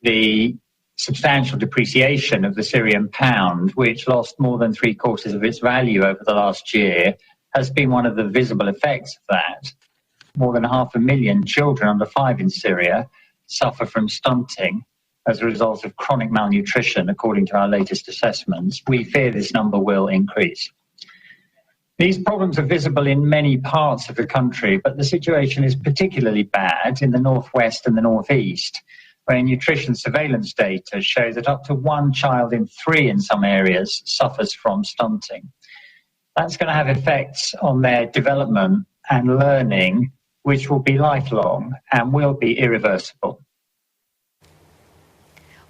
The substantial depreciation of the Syrian pound, which lost more than 3/4 of its value over the last year, has been one of the visible effects of that. More than 500,000 children under 5 in Syria suffer from stunting, as a result of chronic malnutrition, according to our latest assessments, we fear this number will increase. These problems are visible in many parts of the country, but the situation is particularly bad in the northwest and the northeast, where nutrition surveillance data show that up to 1 child in 3 in some areas suffers from stunting. That's going to have effects on their development and learning, which will be lifelong and will be irreversible.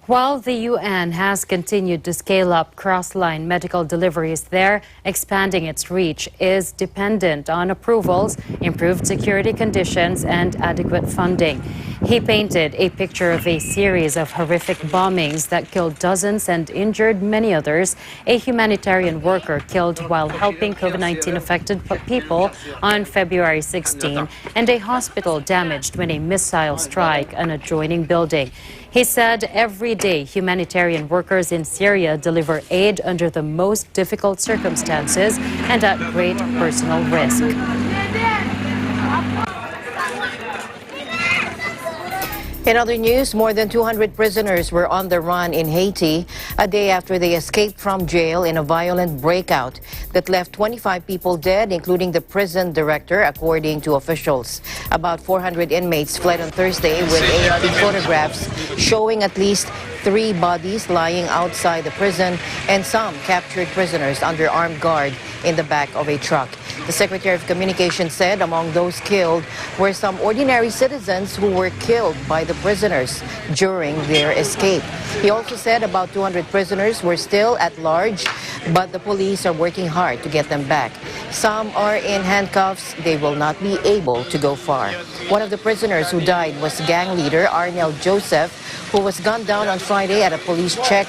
While the UN has continued to scale up cross-line medical deliveries there, expanding its reach is dependent on approvals, improved security conditions, and adequate funding. He painted a picture of a series of horrific bombings that killed dozens and injured many others, a humanitarian worker killed while helping COVID-19 affected people on February 16, and a hospital damaged when a missile struck an adjoining building. He said every day humanitarian workers in Syria deliver aid under the most difficult circumstances and at great personal risk. In other news, more than 200 prisoners were on the run in Haiti a day after they escaped from jail in a violent breakout that left 25 people dead, including the prison director, according to officials. About 400 inmates fled on Thursday, with AFP photographs showing at least 3 bodies lying outside the prison and some captured prisoners under armed guard in the back of a truck. The Secretary of Communications said among those killed were some ordinary citizens who were killed by the prisoners during their escape. He also said about 200 prisoners were still at large, but the police are working hard to get them back. Some are in handcuffs. They will not be able to go far. One of the prisoners who died was gang leader Arnel Joseph, who was gunned down on Friday at a police check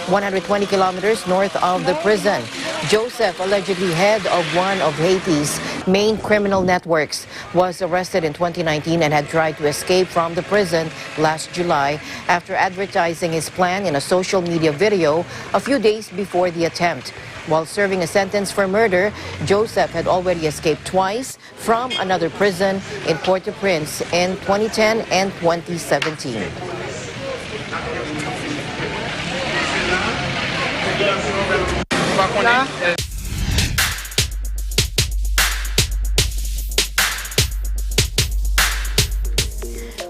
120 kilometers north of the prison. Joseph, allegedly head of one of Haiti's main criminal networks, was arrested in 2019 and had tried to escape from the prison last July after advertising his plan in a social media video a few days before the attempt. While serving a sentence for murder, Joseph had already escaped twice from another prison in Port-au-Prince in 2010 and 2017.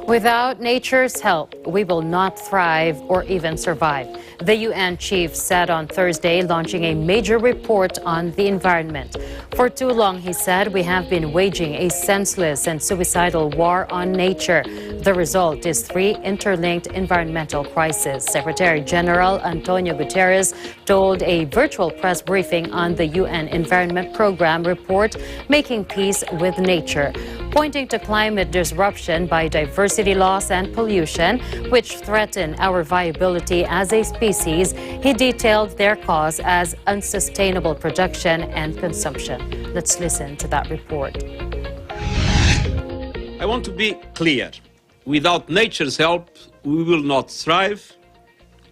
Without nature's help, we will not thrive or even survive. The UN chief said on Thursday, launching a major report on the environment. For too long, he said, we have been waging a senseless and suicidal war on nature. The result is 3 interlinked environmental crises. Secretary General Antonio Guterres told a virtual press briefing on the UN Environment Program report, Making Peace with Nature, pointing to climate disruption, biodiversity loss, and pollution, which threaten our viability as a species. He detailed their cause as unsustainable production and consumption. Let's listen to that report. I want to be clear. Without nature's help, we will not thrive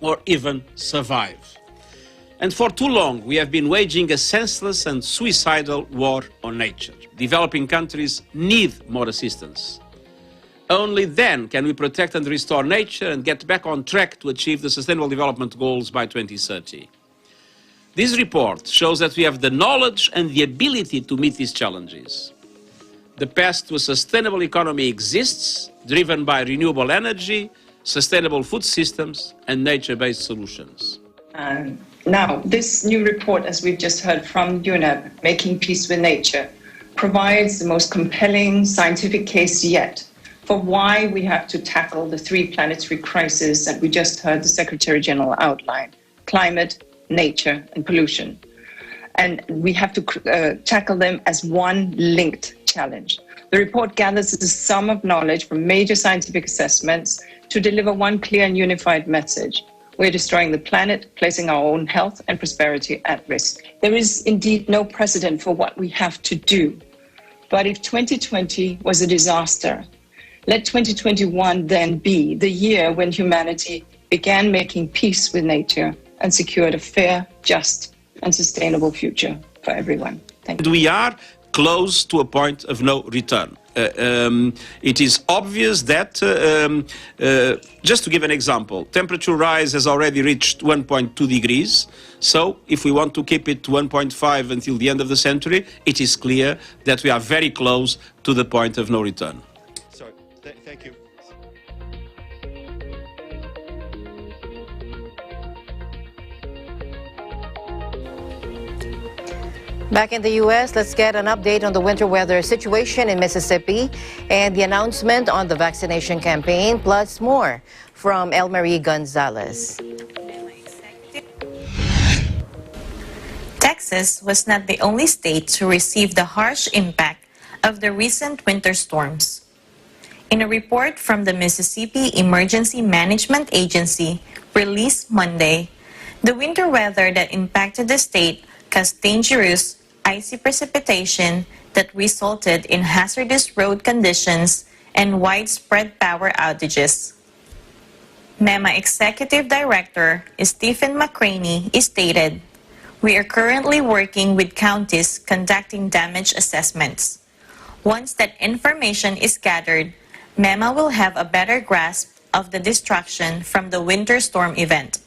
or even survive. And for too long, we have been waging a senseless and suicidal war on nature. Developing countries need more assistance. Only then can we protect and restore nature and get back on track to achieve the Sustainable Development Goals by 2030. This report shows that we have the knowledge and the ability to meet these challenges. The path to a sustainable economy exists, driven by renewable energy, sustainable food systems, and nature-based solutions. Now, this new report, as we've just heard from UNEP, Making Peace with Nature, provides the most compelling scientific case yet for why we have to tackle the 3 planetary crises that we just heard the Secretary General outline: climate, nature, and pollution. And we have to tackle them as one linked challenge. The report gathers the sum of knowledge from major scientific assessments to deliver one clear and unified message. We're destroying the planet, placing our own health and prosperity at risk. There is indeed no precedent for what we have to do. But if 2020 was a disaster, let 2021 then be the year when humanity began making peace with nature and secured a fair, just, and sustainable future for everyone. Thank you. We are close to a point of no return. It is obvious that, just to give an example, temperature rise has already reached 1.2 degrees. So if we want to keep it 1.5 until the end of the century, it is clear that we are very close to the point of no return. Sorry, thank you. Back in the U.S., let's get an update on the winter weather situation in Mississippi and the announcement on the vaccination campaign, plus more from Elmarie Gonzalez. Texas was not the only state to receive the harsh impact of the recent winter storms. In a report from the Mississippi Emergency Management Agency released Monday, the winter weather that impacted the state caused dangerous, icy precipitation that resulted in hazardous road conditions and widespread power outages. MEMA Executive Director Stephen McCraney stated, "We are currently working with counties conducting damage assessments. Once that information is gathered, MEMA will have a better grasp of the destruction from the winter storm event."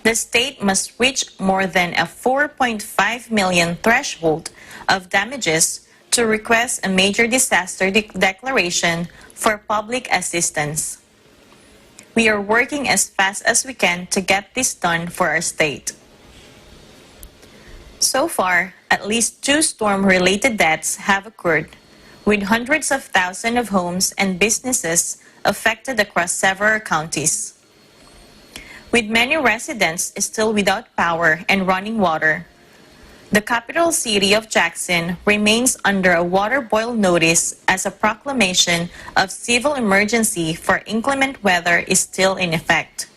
The state must reach more than a 4.5 million threshold of damages to request a major disaster declaration for public assistance. "We are working as fast as we can to get this done for our state." So far, at least 2 storm-related deaths have occurred, with hundreds of thousands of homes and businesses affected across several counties. With many residents still without power and running water, the capital city of Jackson remains under a water boil notice as a proclamation of civil emergency for inclement weather is still in effect.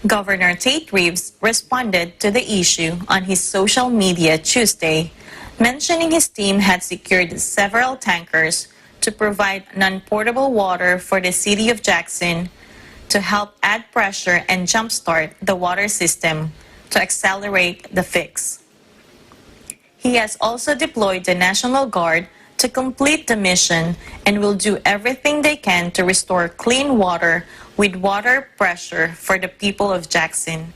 Governor Tate Reeves responded to the issue on his social media Tuesday, mentioning his team had secured several tankers to provide non-portable water for the city of Jackson to help add pressure and jumpstart the water system to accelerate the fix. He has also deployed the National Guard to complete the mission and will do everything they can to restore clean water with water pressure for the people of Jackson.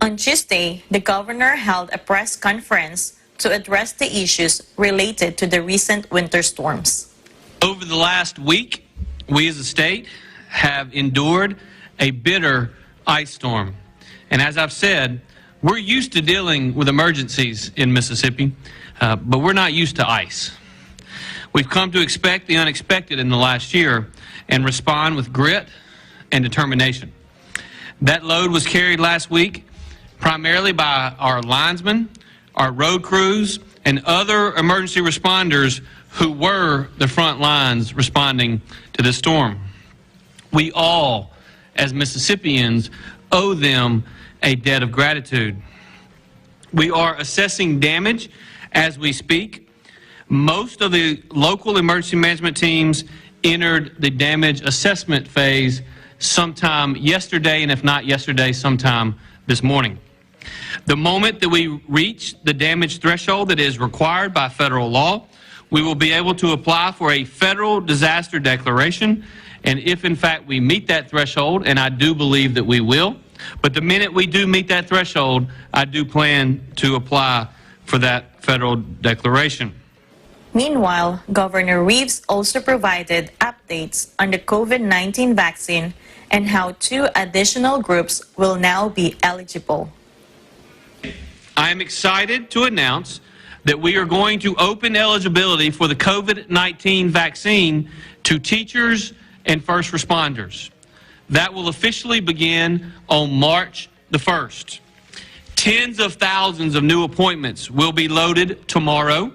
On Tuesday, the governor held a press conference to address the issues related to the recent winter storms. Over the last week, we as a state have endured a bitter ice storm. And as I've said, we're used to dealing with emergencies in Mississippi, but we're not used to ice. We've come to expect the unexpected in the last year and respond with grit and determination. That load was carried last week primarily by our linesmen, our road crews, and other emergency responders who were the front lines responding to this storm. We all, as Mississippians, owe them a debt of gratitude. We are assessing damage as we speak. Most of the local emergency management teams entered the damage assessment phase sometime yesterday, and if not yesterday, sometime this morning. The moment that we reach the damage threshold that is required by federal law, we will be able to apply for a federal disaster declaration. And if in fact we meet that threshold, and I do believe that we will, but the minute we do meet that threshold, I do plan to apply for that federal declaration. Meanwhile, Governor Reeves also provided updates on the COVID-19 vaccine and how 2 additional groups will now be eligible. I am excited to announce that we are going to open eligibility for the COVID-19 vaccine to teachers and first responders. That will officially begin on March the 1st. Tens of thousands of new appointments will be loaded tomorrow,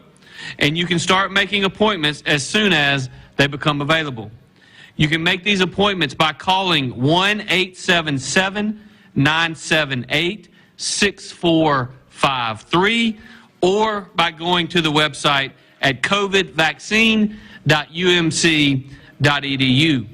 and you can start making appointments as soon as they become available. You can make these appointments by calling 1-877-978-6453 or by going to the website at covidvaccine.umc.edu.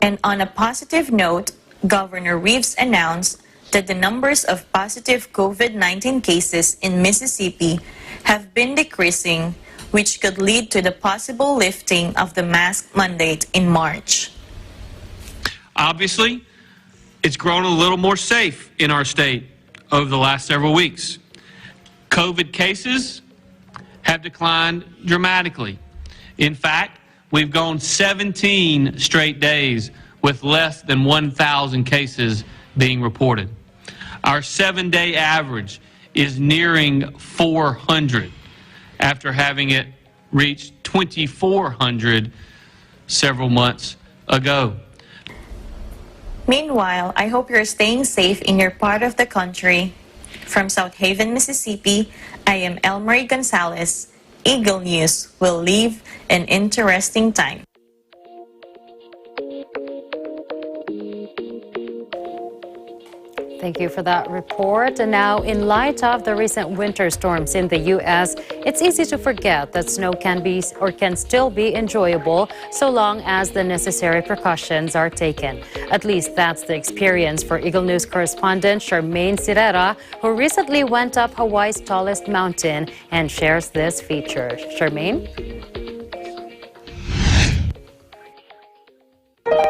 And on a positive note, Governor Reeves announced that the numbers of positive COVID-19 cases in Mississippi have been decreasing, which could lead to the possible lifting of the mask mandate in March. Obviously, it's grown a little more safe in our state over the last several weeks. COVID cases have declined dramatically. In fact, we've gone 17 straight days with less than 1,000 cases being reported. Our 7-day average is nearing 400 after having it reach 2,400 several months ago. Meanwhile, I hope you're staying safe in your part of the country. From South Haven, Mississippi, I am Elmarie Gonzalez. Eagle News will leave an interesting time. Thank you for that report. And now, in light of the recent winter storms in the U.S., it's easy to forget that snow can be or can still be enjoyable so long as the necessary precautions are taken. At least that's the experience for Eagle News correspondent Charmaine Sirera, who recently went up Hawaii's tallest mountain and shares this feature. Charmaine?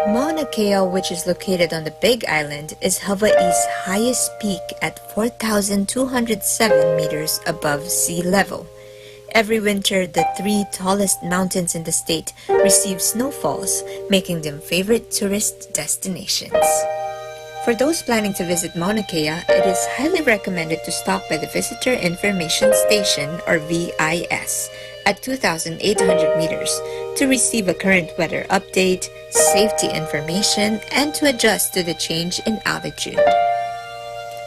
Mauna Kea, which is located on the Big Island, is Hawaii's highest peak at 4,207 meters above sea level. Every winter, the 3 tallest mountains in the state receive snowfalls, making them favorite tourist destinations. For those planning to visit Mauna Kea, it is highly recommended to stop by the Visitor Information Station, or VIS, at 2,800 meters to receive a current weather update, safety information, and to adjust to the change in altitude.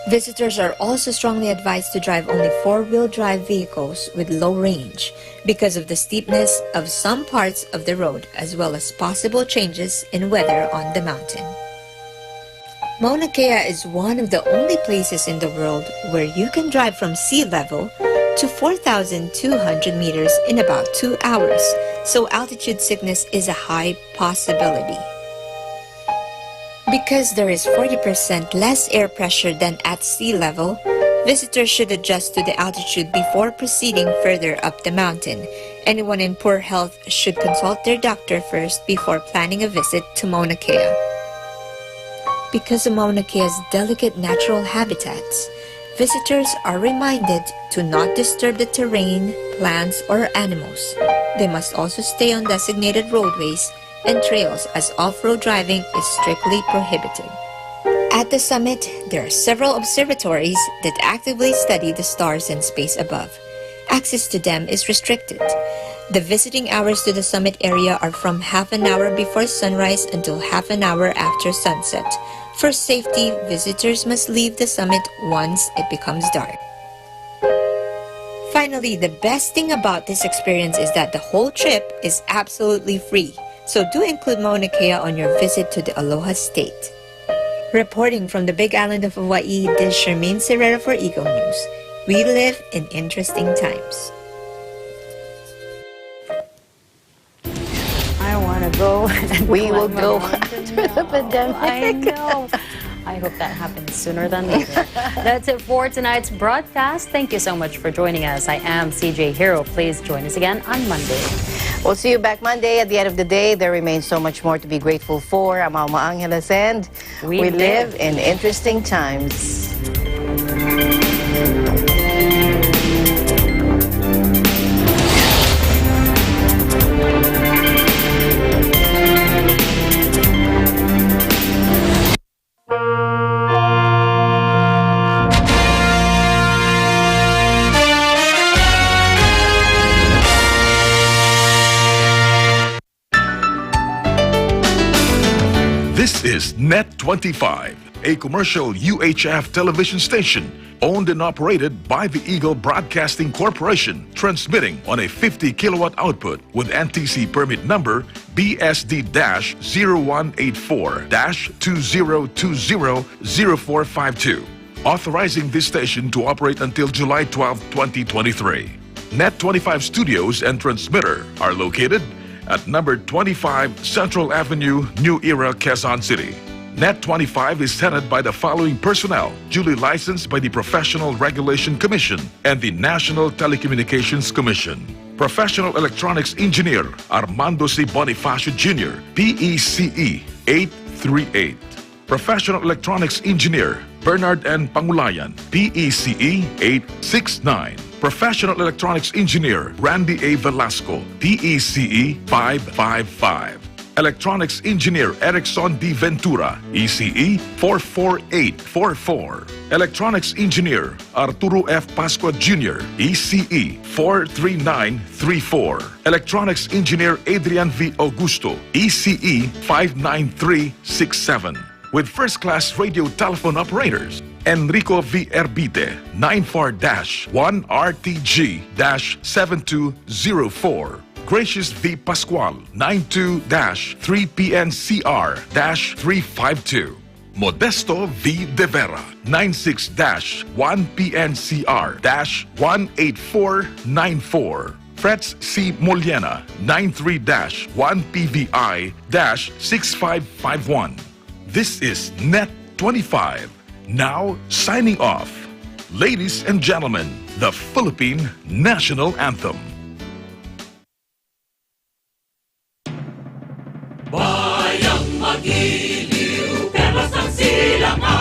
Visitors are also strongly advised to drive only 4-wheel drive vehicles with low range because of the steepness of some parts of the road, as well as possible changes in weather on the mountain. Mauna Kea is one of the only places in the world where you can drive from sea level to 4,200 meters in about 2 hours, so altitude sickness is a high possibility. Because there is 40% less air pressure than at sea level, visitors should adjust to the altitude before proceeding further up the mountain. Anyone in poor health should consult their doctor first before planning a visit to Mauna Kea. Because of Mauna Kea's delicate natural habitats, visitors are reminded to not disturb the terrain, plants, or animals. They must also stay on designated roadways and trails, as off-road driving is strictly prohibited. At the summit, there are several observatories that actively study the stars and space above. Access to them is restricted. The visiting hours to the summit area are from half an hour before sunrise until half an hour after sunset. For safety, visitors must leave the summit once it becomes dark. Finally, the best thing about this experience is that the whole trip is absolutely free. So do include Mauna Kea on your visit to the Aloha State. Reporting from the Big Island of Hawaii, this is Charmaine Sirera for Eagle News. We live in interesting times. I want to go. And we will go after the pandemic. I know. I hope that happens sooner than later. That's it for tonight's broadcast. Thank you so much for joining us. I am CJ Hero. Please join us again on Monday. We'll see you back Monday. At the end of the day, there remains so much more to be grateful for. I'm Alma Angeles, and we live in interesting times. This is Net 25, a commercial UHF television station owned and operated by the Eagle Broadcasting Corporation, transmitting on a 50 kilowatt output with NTC permit number BSD-018-2020-0452, authorizing this station to operate until July 12, 2023. Net 25 studios and transmitter are located at number 25 Central Avenue, New Era, Quezon City. Net 25 is headed by the following personnel, duly licensed by the Professional Regulation Commission and the National Telecommunications Commission. Professional Electronics Engineer Armando C. Bonifacio Jr., PECE 838. Professional Electronics Engineer Bernard N. Pangulayan, PECE 869. Professional Electronics Engineer Randy A. Velasco, PECE 555. Electronics Engineer Erickson D. Ventura, ECE 44844. Electronics Engineer Arturo F. Pascua Jr., ECE 43934. Electronics Engineer Adrian V. Augusto, ECE 59367. With first-class radio telephone operators, Enrico V. Erbite, 94-1RTG-7204. Gracious V. Pascual, 92-3PNCR-352. Modesto V. De Vera, 96-1PNCR-18494. Fretz C. Moliena, 93-1PVI-6551. This is Net 25. Now signing off. Ladies and gentlemen, the Philippine National Anthem. Bayang magiliw, perlas ng silangan.